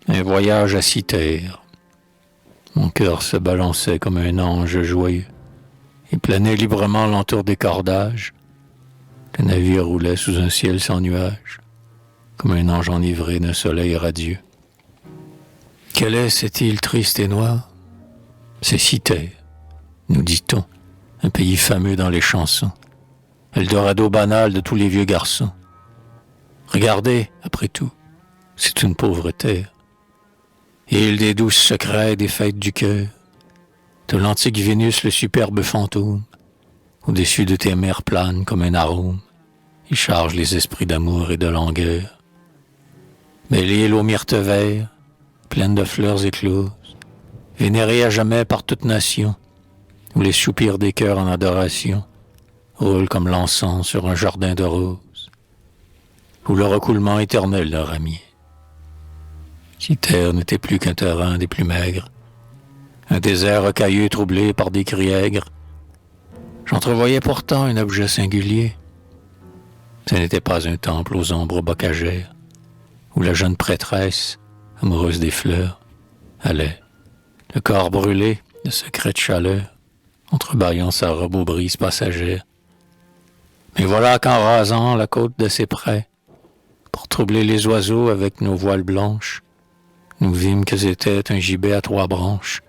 Un voyage à Cythère. Mon cœur se balançait comme un ange joyeux. Il planait librement l'entour des cordages. Le navire roulait sous un ciel sans nuages, comme un ange enivré d'un soleil radieux. Quelle est cette île triste et noire? C'est Cythère, nous dit-on, un pays fameux dans les chansons, Eldorado banal de tous les vieux garçons. Regardez, après tout, c'est une pauvre terre, île des douces secrets des fêtes du cœur, de l'antique Vénus le superbe fantôme, au-dessus de tes mers planes comme un arôme, il charge les esprits d'amour et de langueur. Belle île aux myrtes verts, pleine de fleurs écloses, vénérée à jamais par toute nation, où les soupirs des cœurs en adoration roulent comme l'encens sur un jardin de roses, où le recoulement éternel leur ami. Cythère n'était plus qu'un terrain des plus maigres, un désert rocailleux troublé par des cris aigres. J'entrevoyais pourtant un objet singulier. Ce n'était pas un temple aux ombres bocagères, où la jeune prêtresse, amoureuse des fleurs, allait, le corps brûlé de secrète chaleur, entrebâillant sa robe aux brises passagères. Mais voilà qu'en rasant la côte de ses prés, pour troubler les oiseaux avec nos voiles blanches, nous vîmes que c'était un gibet à 3 branches,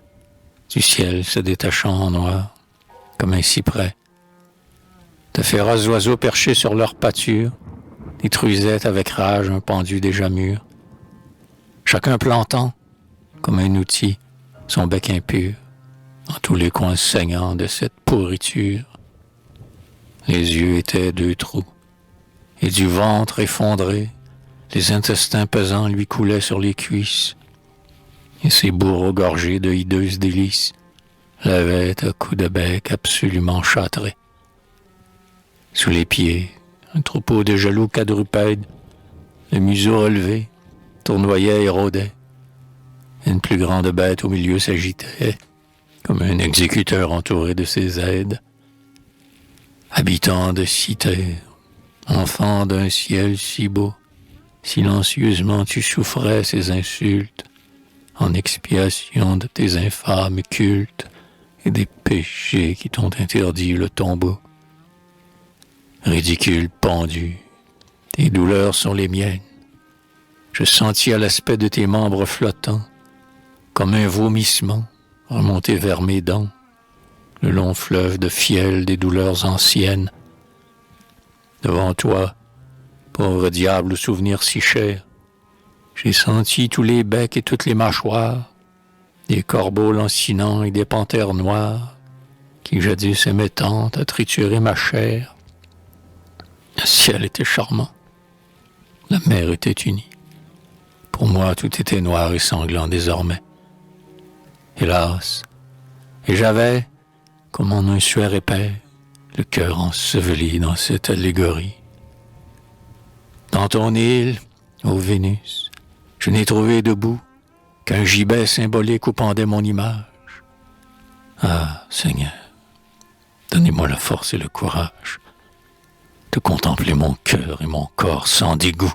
du ciel se détachant en noir, comme un cyprès. De féroces oiseaux perchés sur leur pâture détruisaient avec rage un pendu déjà mûr, chacun plantant, comme un outil, son bec impur, dans tous les coins saignants de cette pourriture. Les yeux étaient 2 trous, et du ventre effondré, les intestins pesants lui coulaient sur les cuisses, et ses bourreaux gorgés de hideuses délices l'avaient à coups de bec absolument châtré. Sous les pieds, un troupeau de jaloux quadrupèdes, le museau relevé, tournoyait et rôdait. Une plus grande bête au milieu s'agitait, comme un exécuteur entouré de ses aides. Habitant de Cythère, enfant d'un ciel si beau, silencieusement tu souffrais ces insultes, en expiation de tes infâmes cultes et des péchés qui t'ont interdit le tombeau. Ridicule pendu, tes douleurs sont les miennes. Je sentis à l'aspect de tes membres flottants, comme un vomissement remonté vers mes dents, le long fleuve de fiel des douleurs anciennes. Devant toi, pauvre diable aux souvenirs si chers, j'ai senti tous les becs et toutes les mâchoires, des corbeaux lancinants et des panthères noires, qui jadis aimaient tant à triturer ma chair. Le ciel était charmant, la mer était unie. Pour moi, tout était noir et sanglant désormais. Hélas, et j'avais, comme en un suaire épais, le cœur enseveli dans cette allégorie. Dans ton île, ô Vénus, je n'ai trouvé debout qu'un gibet symbolique où pendait mon image. Ah, Seigneur, donnez-moi la force et le courage de contempler mon cœur et mon corps sans dégoût.